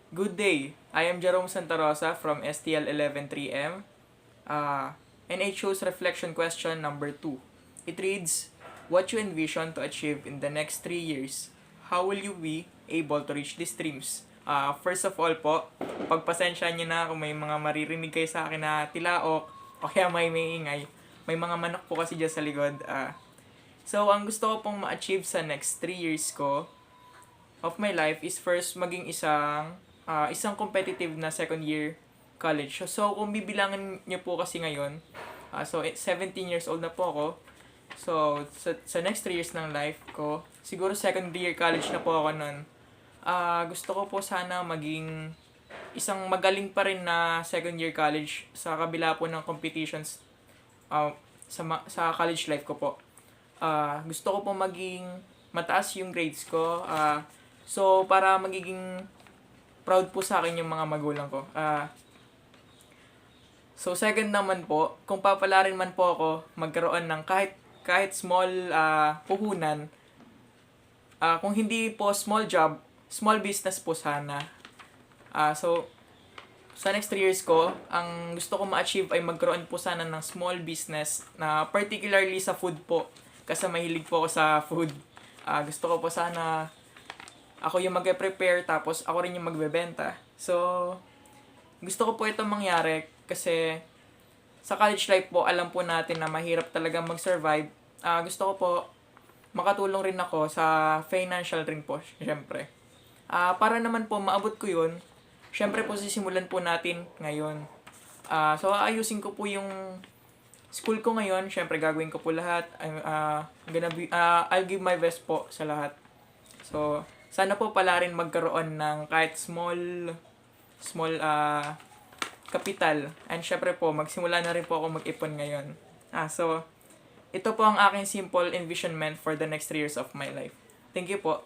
Good day. I am Jerome Santa Rosa from STL 113M. And I chose reflection question number 2. It reads, what you envision to achieve in the next 3 years? How will you be able to reach these dreams? First of all po, pagpasensya nyo na kung may mga maririnig kayo sa akin na tilaok o kaya may ingay. May mga manok po kasi dyan sa likod. So, ang gusto ko pong ma-achieve sa next 3 years ko of my life is first maging isang competitive na second year college. So kung bibilangin niyo po kasi ngayon, 17 years old na po ako. So sa next 3 years ng life ko, siguro second year college na po ako noon. Gusto ko po sana maging isang magaling pa rin na second year college sa kabila po ng competitions sa college life ko po. Gusto ko po maging mataas yung grades ko. So para magiging proud po sa akin yung mga magulang ko. So second naman po, kung papalarin man po ako magkaroon ng kahit small puhunan, kung hindi po small job, small business po sana. So sa next 3 years ko, ang gusto ko ma-achieve ay magkaroon po sana ng small business na particularly sa food po. Kasi mahilig po ako sa food. Gusto ko po sana ako yung magpe-prepare tapos ako rin yung magbebenta. So, gusto ko po itong mangyari kasi sa college life po, alam po natin na mahirap talaga mag-survive. Gusto ko po makatulong rin ako sa financial rin po, syempre. Para naman po maabot ko yun, syempre po sisimulan po natin ngayon. So, ayusin ko po yung school ko ngayon. Syempre, gagawin ko po lahat. I'll give my best po sa lahat. So, sana po pala rin magkaroon ng kahit small capital. And syempre po, magsimula na rin po ako mag-ipon ngayon. So, ito po ang aking simple envisionment for the next 3 years of my life. Thank you po.